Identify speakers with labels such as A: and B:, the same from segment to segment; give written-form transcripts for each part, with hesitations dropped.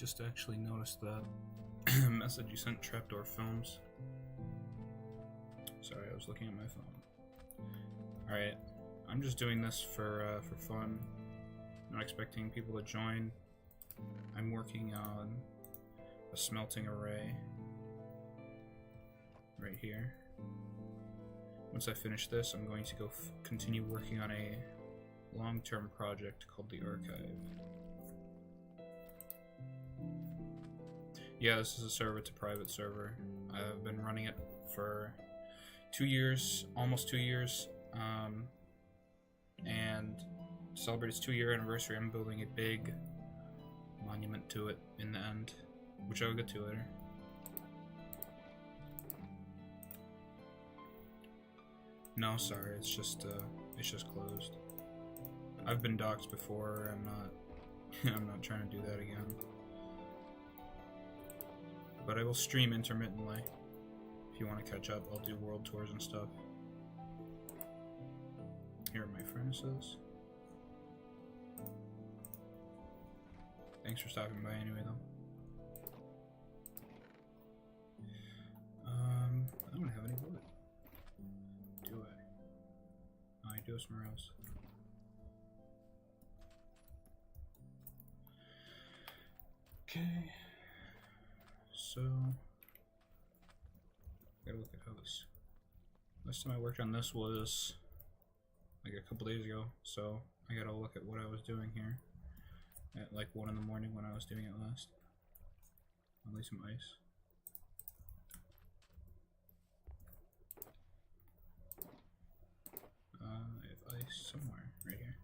A: just actually noticed that message you sent, Trapdoor Films. Sorry, I was looking at my phone. Alright, I'm just doing this for fun. Not expecting people to join. I'm working on a smelting array right here. Once I finish this, I'm going to go continue working on a long-term project called the Archive. Yeah, this is a server, it's a private server. I've been running it for 2 years, almost 2 years, and to celebrate its 2-year anniversary, I'm building a big monument to it in the end, which I'll get to later. No, sorry, it's just closed. I've been doxxed before. I'm not trying to do that again. But I will stream intermittently. If you want to catch up, I'll do world tours and stuff. Here are my furnaces. Thanks for stopping by anyway, though. I don't have any wood. Do I? Oh, I do somewhere else. Okay. So, gotta look at how this. Last time I worked on this was like a couple days ago, so I gotta look at what I was doing here at like 1 in the morning when I was doing it last. I'll leave some ice. I have ice somewhere right here.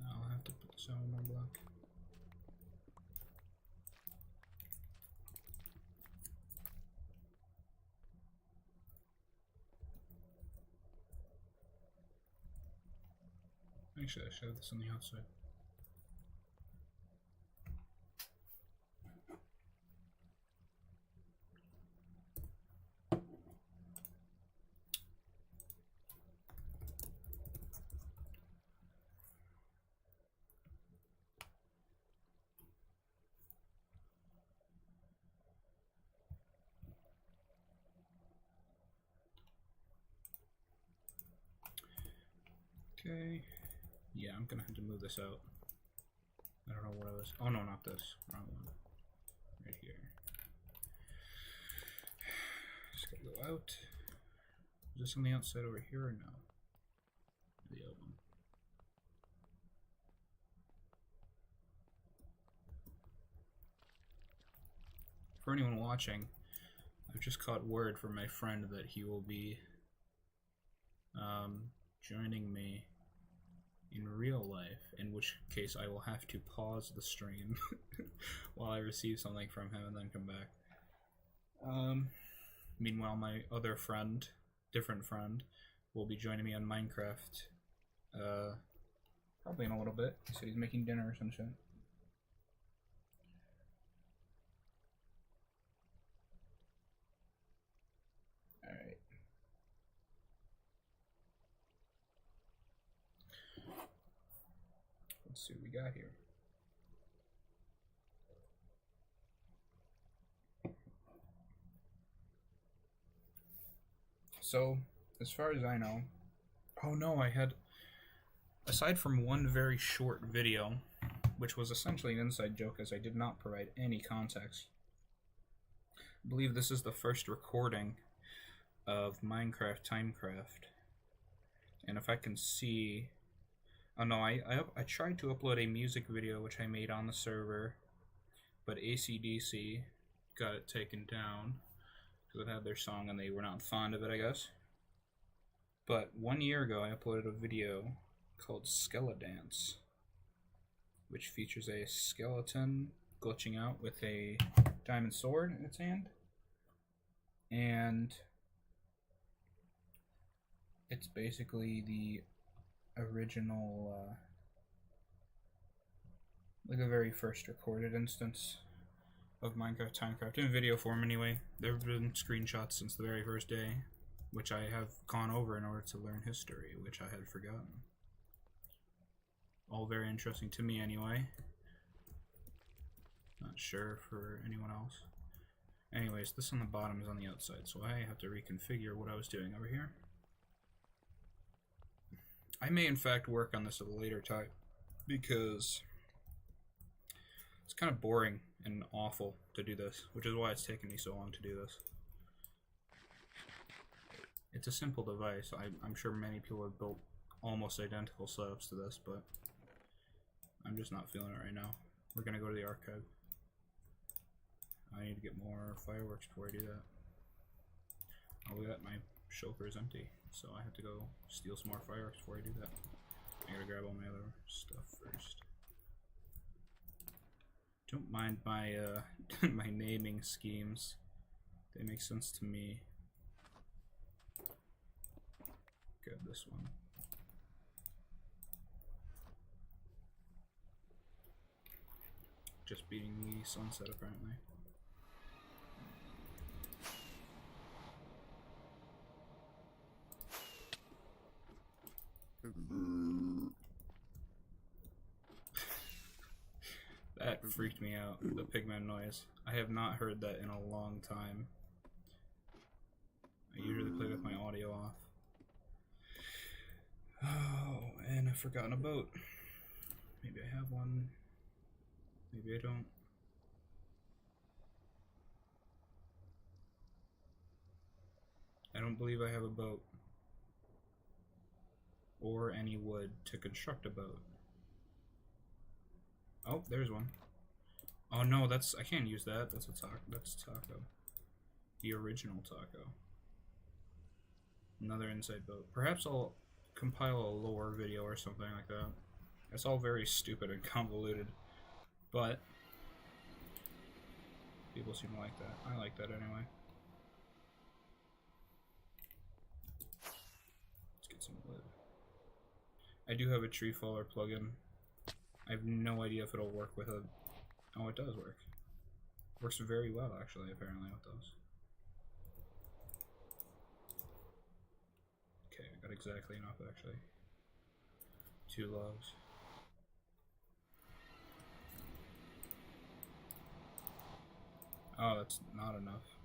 A: Now I'll have to put this on one block. Actually, I should have this on the outside. Okay. Yeah, I'm gonna have to move this out. I don't know what I was. Oh no, not this. Wrong one. Right here. Just gotta go out. Is this on the outside over here or no? The other one. For anyone watching, I've just caught word from my friend that he will be joining me in real life, in which case I will have to pause the stream while I receive something from him and then come back. Meanwhile, my other friend, different friend, will be joining me on Minecraft probably in a little bit. He said he's making dinner or some shit. Alright. Let's see what we got here. So, as far as I know, oh no, I had, aside from one very short video, which was essentially an inside joke as I did not provide any context, I believe this is the first recording of Minecraft Timecraft. And if I can see... Oh no, I tried to upload a music video which I made on the server, but AC/DC got it taken down because it had their song and they were not fond of it, I guess. But 1 year ago I uploaded a video called Skeledance, which features a skeleton glitching out with a diamond sword in its hand. And it's basically the original, like the very first recorded instance of Minecraft Timecraft, in video form anyway. There have been screenshots since the very first day, which I have gone over in order to learn history, which I had forgotten. All very interesting to me anyway. Not sure for anyone else. Anyways, this on the bottom is on the outside, so I have to reconfigure what I was doing over here. I may in fact work on this at a later time, because it's kind of boring and awful to do this, which is why it's taken me so long to do this. It's a simple device. I'm sure many people have built almost identical setups to this, but I'm just not feeling it right now. We're gonna go to the archive. I need to get more fireworks before I do that. Oh, look at that, my shulker is empty, so I have to go steal some more fireworks before I do that. I gotta grab all my other stuff first. Don't mind my my naming schemes. They make sense to me. Grab this one. Just beating the sunset apparently. That freaked me out, the pigman noise. I have not heard that in a long time. I usually play with my audio off. Oh, and I've forgotten a boat. Maybe I have one. Maybe I don't. I don't believe I have a boat. Or any wood to construct a boat. Oh, there's one. Oh no, that's, I can't use that. That's a taco. That's taco. The original taco. Another inside boat. Perhaps I'll compile a lore video or something like that. It's all very stupid and convoluted, but people seem to like that. I like that anyway. Let's get some wood. I do have a tree faller plugin. I have no idea if it'll work with a... Oh, it does work. Works very well, actually, apparently, with those. Okay, I got exactly enough, actually. 2 logs. Oh, that's not enough.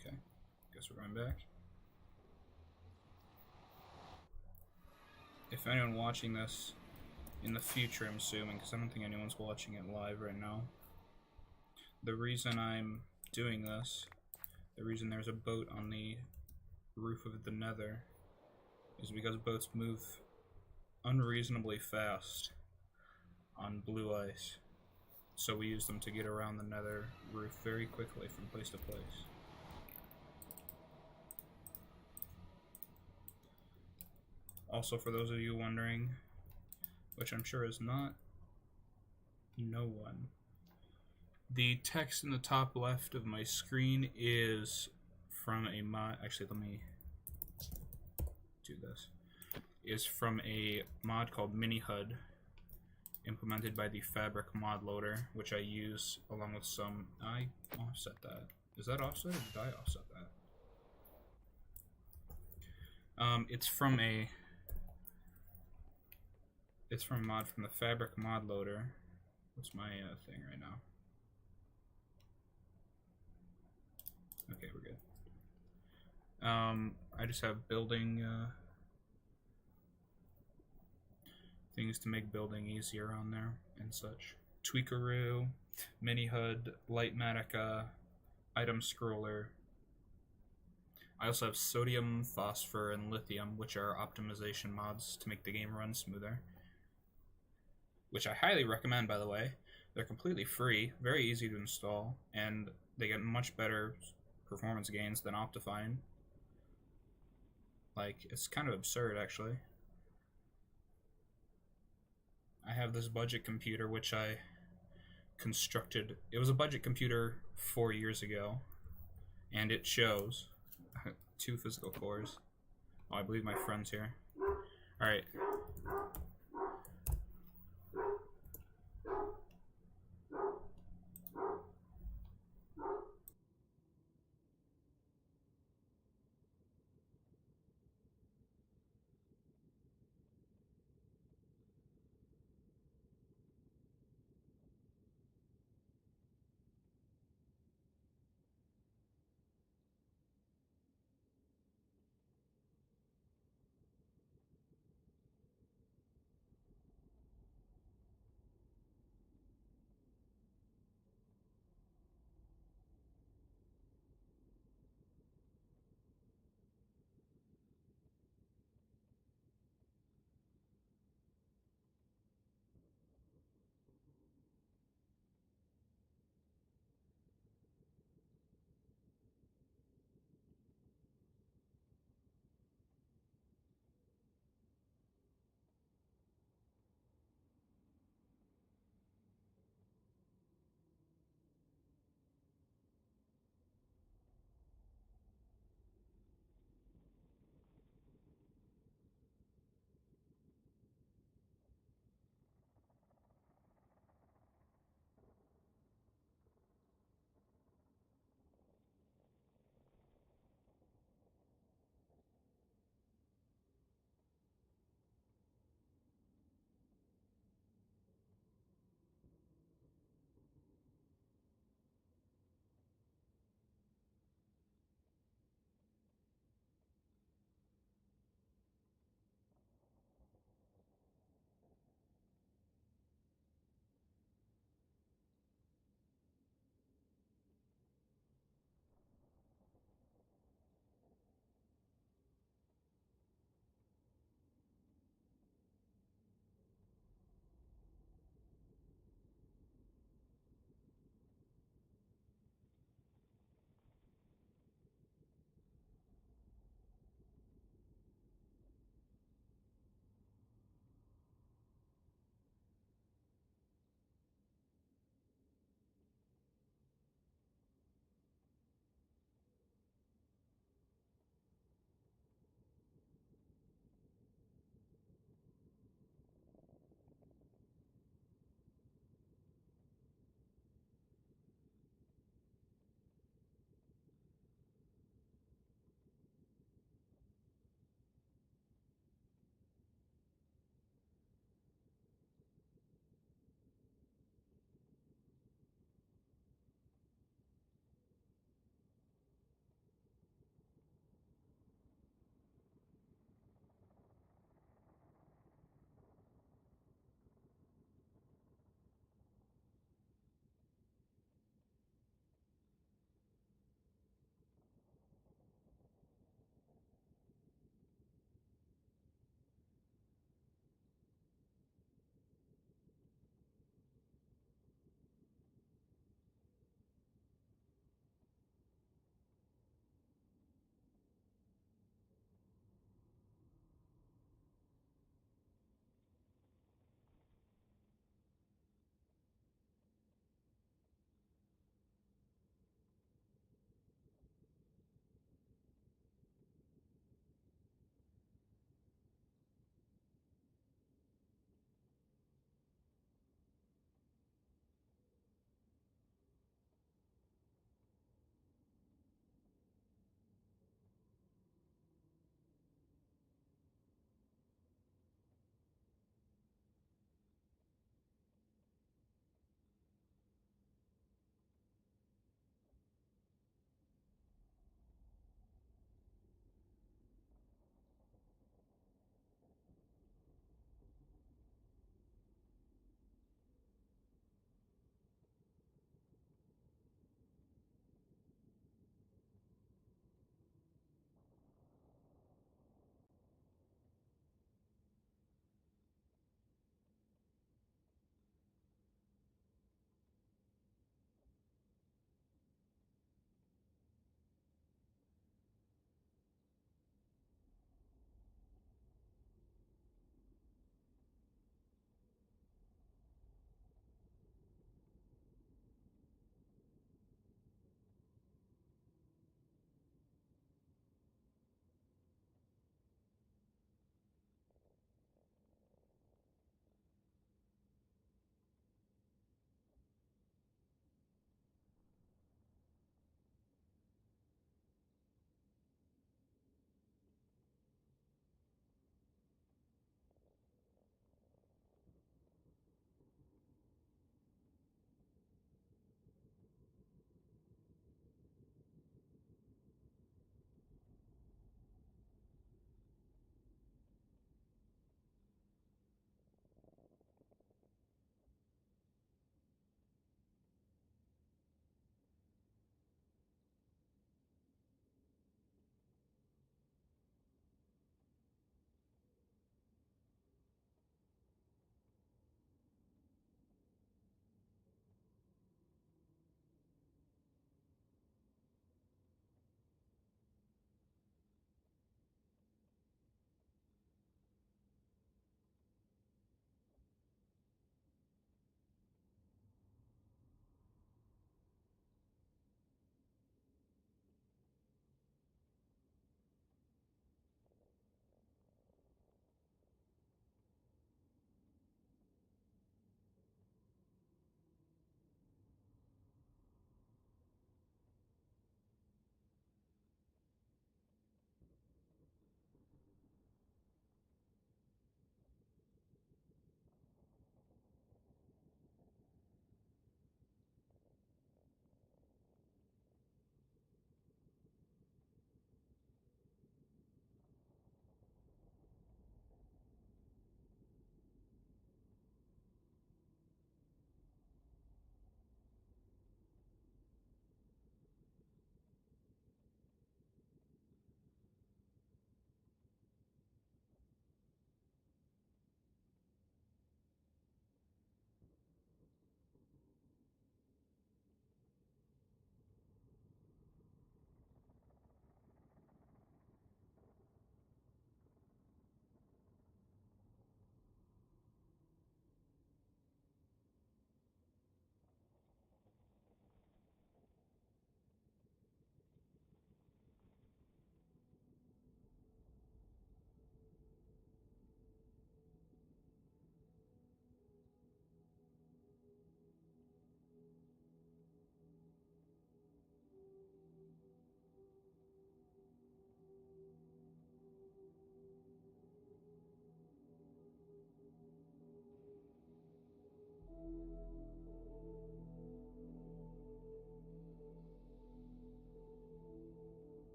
A: Okay. Guess we're going back. If anyone watching this in the future, I'm assuming, because I don't think anyone's watching it live right now. The reason I'm doing this, the reason there's a boat on the roof of the Nether, is because boats move unreasonably fast on blue ice. So we use them to get around the Nether roof very quickly from place to place. Also, for those of you wondering, which I'm sure is not no one, the text in the top left of my screen is from a mod. Actually, let me do this. Is from a mod called Mini HUD, implemented by the Fabric mod loader, which I use along with some. I offset that. Is that offset, or did I offset that? It's from a mod from the Fabric mod loader. What's my thing right now? Okay, we're good. I just have building things to make building easier on there and such. Tweakaroo, Mini HUD, Lightmatica, item scroller. I also have sodium, phosphor, and lithium, which are optimization mods to make the game run smoother. Which I highly recommend, by the way. They're completely free, very easy to install, and they get much better performance gains than Optifine. Like, it's kind of absurd, actually. I have this budget computer, which I constructed. It was a budget computer 4 years ago, and it shows 2 physical cores. Oh, I believe my friend's here. Alright.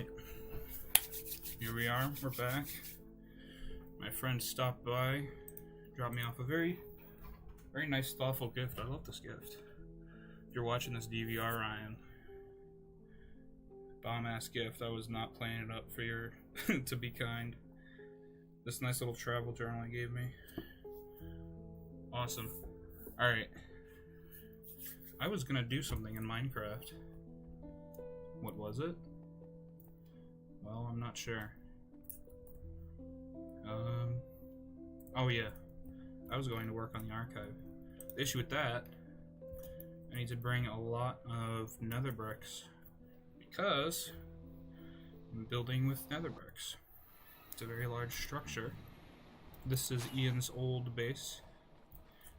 A: Alright. Here we are, we're back. My friend stopped by, dropped me off a very nice, thoughtful gift. I love this gift. If you're watching this DVR, Ryan, bomb-ass gift. I was not playing it up for your to be kind. This nice little travel journal he gave me. Awesome. Alright. I was gonna do something in Minecraft. What was it? Well, I'm not sure. Oh yeah. I was going to work on the archive. The issue with that, I need to bring a lot of nether bricks because I'm building with nether bricks. It's a very large structure. This is Ian's old base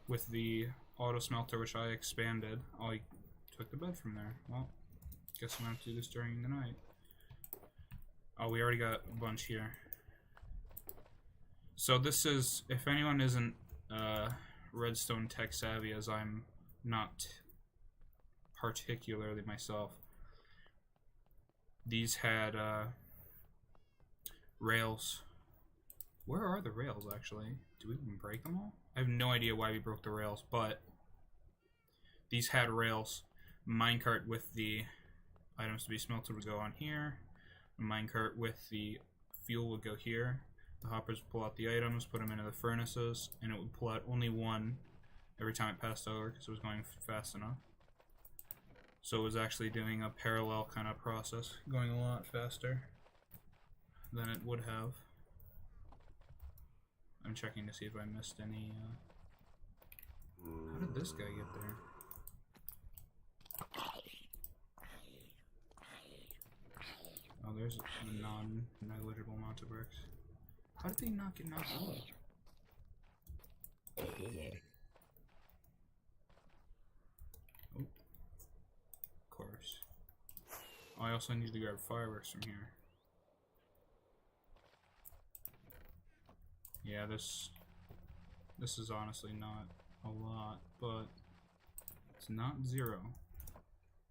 A: with the auto smelter, which I expanded. Oh, I took the bed from there. Well, guess I'm gonna have to do this during the night. Oh, we already got a bunch here. So this is, if anyone isn't redstone tech savvy, as I'm not particularly myself, these had rails. Where are the rails, actually? Do we even break them all? I have no idea why we broke the rails, but these had rails. Minecart with the items to be smelted would go on here. A minecart with the fuel would go here. The hoppers would pull out the items, put them into the furnaces, and it would pull out only one every time it passed over because it was going fast enough. So it was actually doing a parallel kind of process, going a lot faster than it would have. I'm checking to see if I missed any. How did this guy get there? Oh, there's a non-negligible amount of bricks. How did they not get knocked out? Oh. Of course. Oh, I also need to grab fireworks from here. Yeah, this is honestly not a lot, but it's not zero,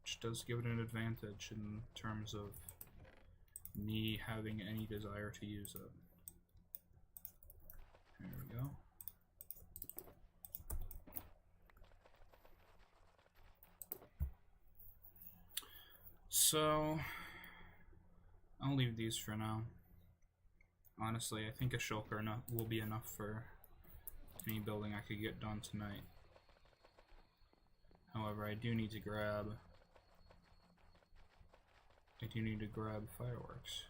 A: which does give it an advantage in terms of me having any desire to use it. There we go. So I'll leave these for now. Honestly, I think a shulker will be enough for any building I could get done tonight. However, I do need to grab fireworks.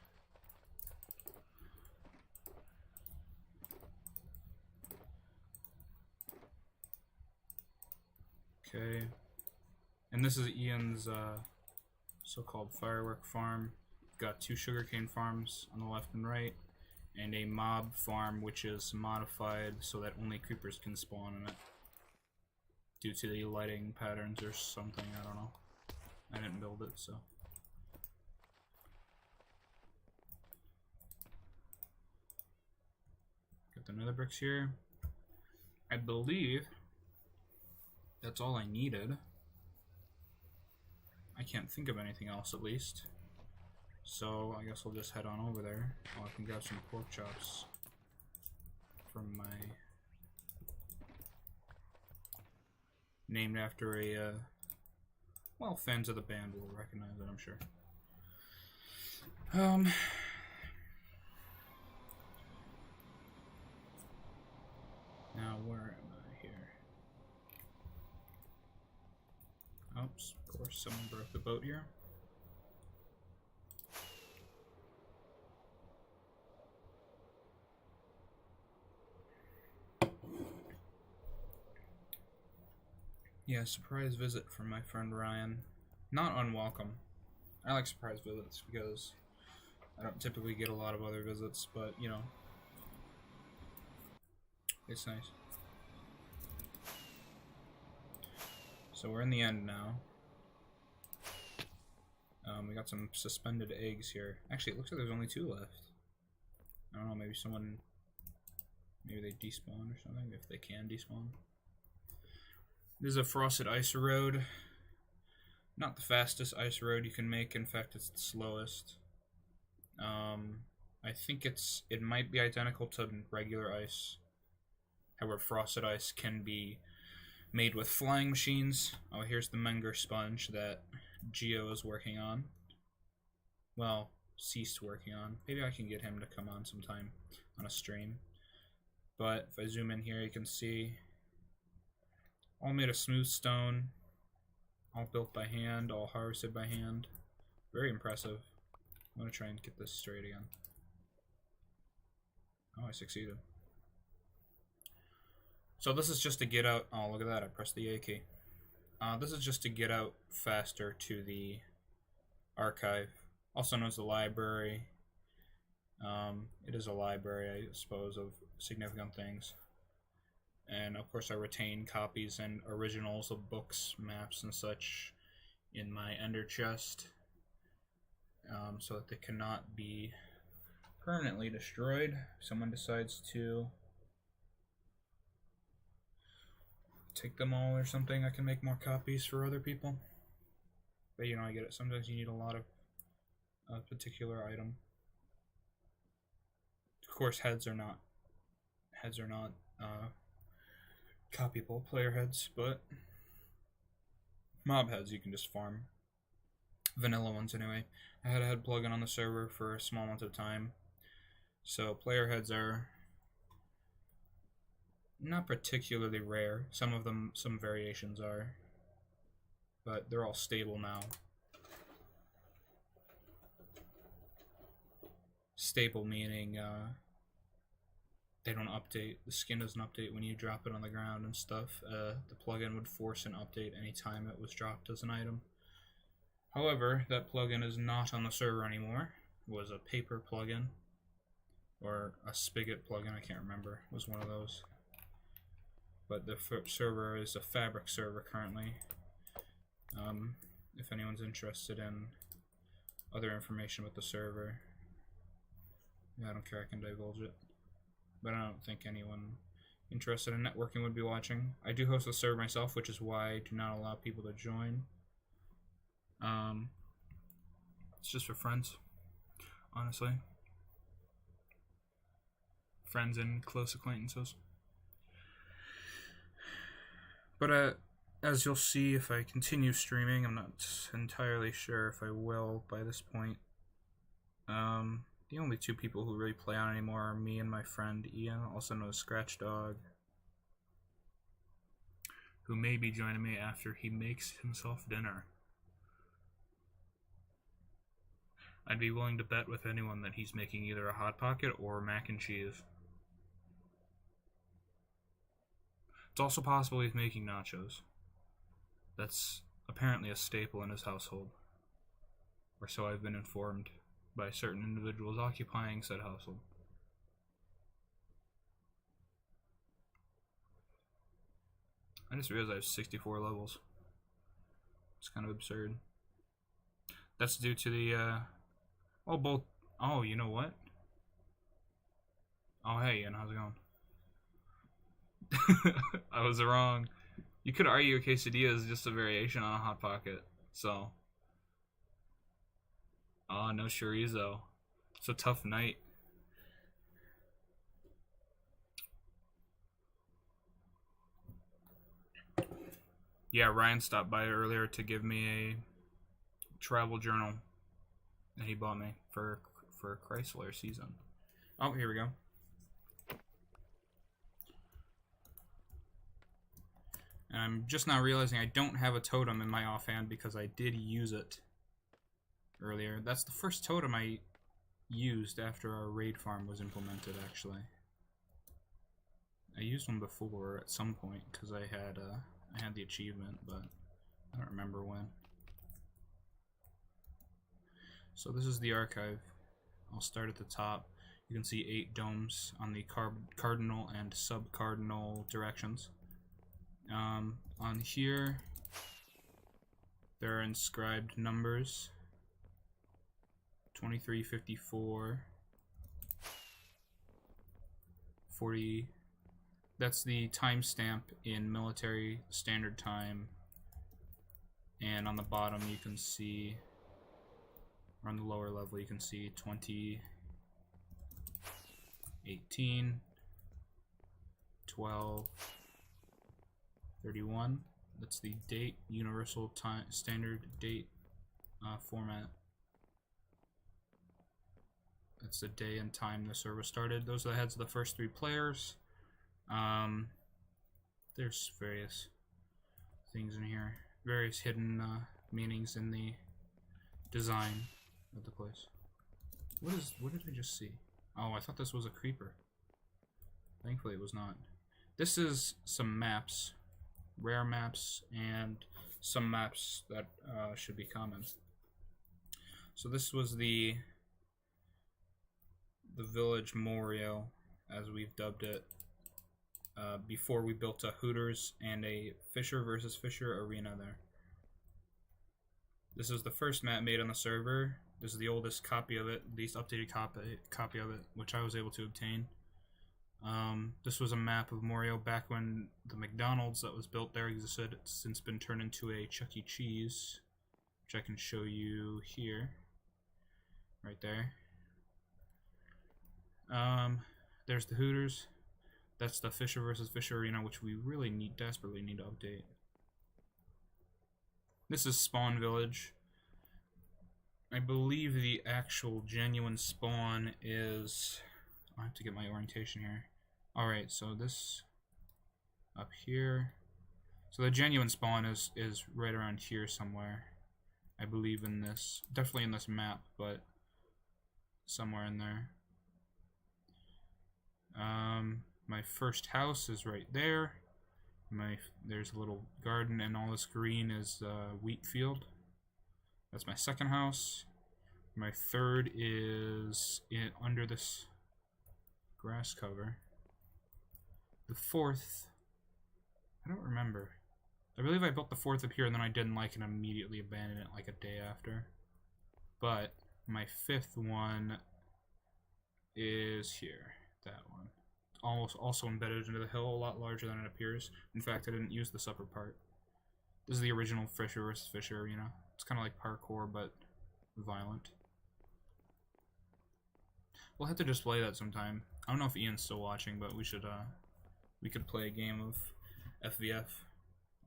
A: Okay. And this is Ian's so-called firework farm. Got 2 sugarcane farms on the left and right, and a mob farm which is modified so that only creepers can spawn in it due to the lighting patterns or something. I don't know. I didn't build it, so. Got the nether bricks here. I believe that's all I needed. I can't think of anything else, at least. So I guess I'll just head on over there. Oh, I can grab some pork chops from my named after a well, fans of the band will recognize it, I'm sure. Now where am I here? Oops, of course someone broke the boat here. Yeah, surprise visit from my friend Ryan. Not unwelcome. I like surprise visits because I don't typically get a lot of other visits, but you know, it's nice. So we're in the end now. We got some suspended eggs here. Actually, it looks like there's only 2 left. I don't know, maybe they despawn or something, if they can despawn. This is a frosted ice road. Not the fastest ice road you can make, in fact it's the slowest. I think it might be identical to regular ice. However, frosted ice can be made with flying machines. Oh, here's the Menger sponge that Geo is working on. Well, ceased working on. Maybe I can get him to come on sometime on a stream. But if I zoom in here, you can see all made of smooth stone, all built by hand, all harvested by hand. Very impressive. I'm going to try and get this straight again. Oh, I succeeded. So this is just to get out. Oh, look at that. I pressed the A key. This is just to get out faster to the archive, also known as the library. It is a library, I suppose, of significant things. And of course I retain copies and originals of books, maps, and such in my ender chest, so that they cannot be permanently destroyed. If someone decides to take them all or something, I can make more copies for other people. But you know, I get it. Sometimes you need a lot of a particular item. Of course, heads are not copyable, player heads, but mob heads you can just farm. Vanilla ones anyway. I had a head plugin on the server for a small amount of time, so player heads are not particularly rare. Some of them, some variations are, but they're all stable now. Stable meaning they don't update. The skin doesn't update when you drop it on the ground and stuff. The plugin would force an update anytime it was dropped as an item. However, that plugin is not on the server anymore. It was a paper plugin, or a spigot plugin, I can't remember. It was one of those. But the server is a fabric server currently. If anyone's interested in other information about the server, yeah, I don't care, I can divulge it. But I don't think anyone interested in networking would be watching. I do host the server myself, which is why I do not allow people to join. It's just for friends, honestly. Friends and close acquaintances. But as you'll see, if I continue streaming, I'm not entirely sure if I will by this point. The only two people who really play on anymore are me and my friend Ian, also known as Scratch Dog, who may be joining me after he makes himself dinner. I'd be willing to bet with anyone that he's making either a Hot Pocket or mac and cheese. It's also possible he's making nachos. That's apparently a staple in his household, or so I've been informed by certain individuals occupying said household. I just realized I have 64 levels. It's kind of absurd. That's due to the, oh, you know what? Oh, hey, Ian, how's it going? I was wrong. You could argue a quesadilla is just a variation on a Hot Pocket, so. Oh, no chorizo. It's a tough night. Yeah, Ryan stopped by earlier to give me a travel journal that he bought me for Chrysler season. Oh, here we go. And I'm just now realizing I don't have a totem in my offhand because I did use it earlier. That's the first totem I used after our raid farm was implemented, actually. I used one before at some point because I had the achievement, but I don't remember when. So this is the archive. I'll start at the top. You can see 8 domes on the cardinal and sub-cardinal directions. On here, there are inscribed numbers. 23, 54, 40. That's the timestamp in military standard time. And on the bottom you can see, or on the lower level you can see 20 18, 12, 31. That's the date, universal time, standard date format. That's the day and time the server started. Those are the heads of the first 3 players. There's various things in here, various hidden meanings in the design of the place. What did I just see? Oh, I thought this was a creeper. Thankfully it was not. This is some maps, rare maps, and some maps that should be common. So this was the village Morio, as we've dubbed it, before we built a Hooters and a Fisher versus Fisher arena there. This is the first map made on the server. This is the oldest copy of it, the least updated copy of it, which I was able to obtain. This was a map of Morio back when the McDonald's that was built there existed. It's since been turned into a Chuck E. Cheese, which I can show you here, right there. There's the Hooters. That's the Fisher versus Fisher arena, which we really desperately need to update. This is Spawn Village. I believe the actual genuine spawn is... I have to get my orientation here. Alright, so this up here. So the genuine spawn is right around here somewhere. I believe in this. Definitely in this map, but somewhere in there. My first house is right there. There's a little garden, and all this green is wheat field. That's my second house. My third is under this grass cover. The fourth, I don't remember. I believe I built the fourth up here, and then I didn't like it and immediately abandoned it like a day after. But my fifth one is here. That one. Also embedded into the hill, a lot larger than it appears. In fact, I didn't use this upper part. This is the original Fisher vs. Fisher arena. It's kind of like parkour, but violent. We'll have to display that sometime. I don't know if Ian's still watching, but we could play a game of FVF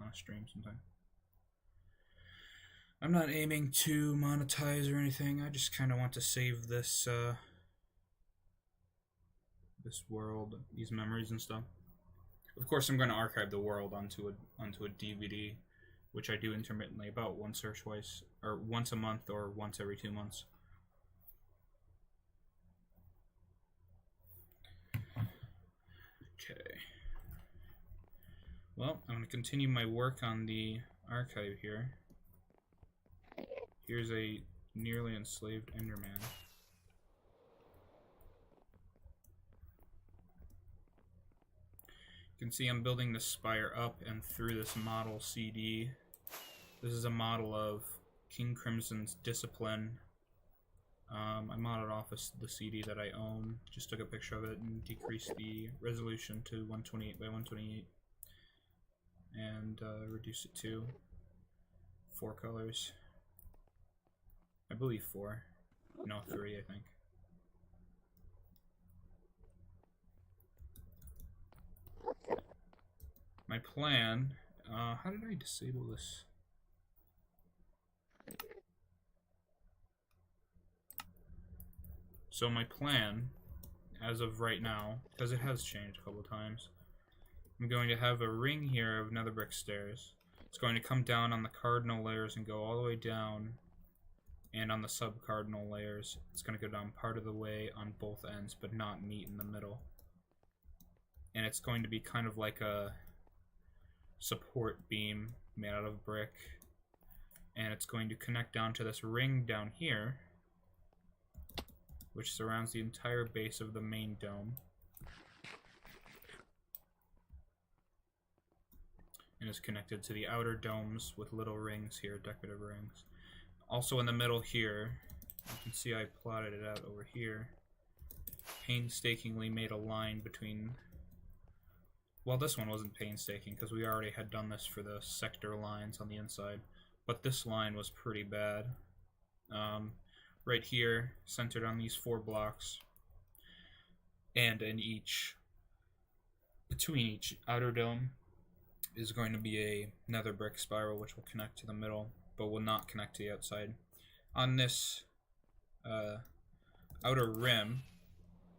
A: on a stream sometime. I'm not aiming to monetize or anything. I just kind of want to save this this world, these memories and stuff. Of course, I'm going to archive the world onto a DVD, which I do intermittently, about once or twice, or once a month, or once every 2 months. Okay. Well, I'm going to continue my work on the archive here. Here's a nearly enslaved Enderman. You can see I'm building the spire up and through this model CD. This is a model of King Crimson's Discipline. I modded off the CD that I own. Just took a picture of it and decreased the resolution to 128 by 128. And reduced it to 4 colors. I believe 4. No, 3, I think. My plan, how did I disable this? So my plan, as of right now, because it has changed a couple of times, I'm going to have a ring here of nether brick stairs. It's going to come down on the cardinal layers and go all the way down, and on the sub-cardinal layers, it's going to go down part of the way on both ends, but not meet in the middle. And it's going to be kind of like a support beam made out of brick, and it's going to connect down to this ring down here, which surrounds the entire base of the main dome, and is connected to the outer domes with little rings here, decorative rings. Also in the middle here, you can see I plotted it out over here, painstakingly made a line between... Well, this one wasn't painstaking because we already had done this for the sector lines on the inside, but this line was pretty bad. Right here, centered on these 4 blocks, And in each, between each outer dome is going to be a nether brick spiral, which will connect to the middle, but will not connect to the outside. On this outer rim,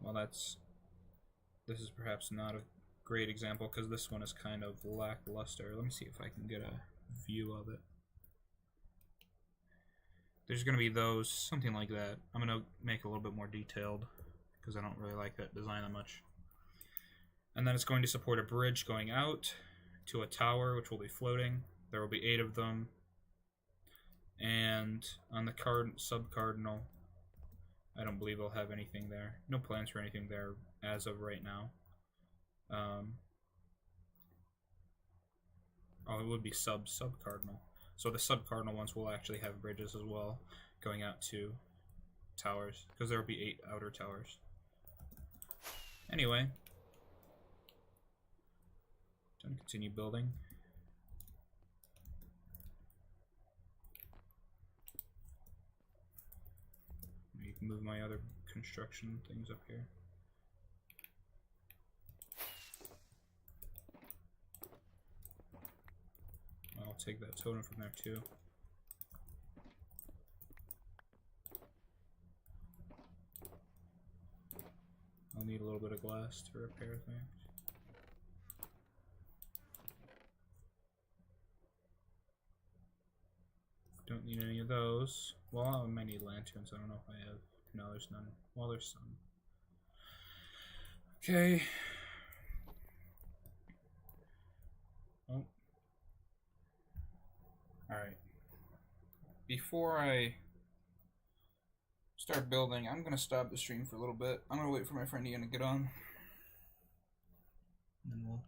A: well, this is perhaps not a great example because this one is kind of lackluster. Let me see if I can get a view of it. There's going to be those, something like that. I'm going to make it a little bit more detailed because I don't really like that design that much. And then it's going to support a bridge going out to a tower, which will be floating. There will be 8 of them. And on the sub-cardinal, I don't believe I'll have anything there. No plans for anything there as of right now. Oh, it would be sub-cardinal. So the sub-cardinal ones will actually have bridges as well, going out to towers, because there will be 8 outer towers. Anyway, time to continue building. You can move my other construction things up here. I'll take that totem from there too. I'll need a little bit of glass to repair things. Don't need any of those. Well, I might need lanterns. I don't know if I have. No, there's none. Well, there's some. Okay. Oh. Alright. Before I start building, I'm going to stop the stream for a little bit. I'm going to wait for my friend Ian to get on. And then we'll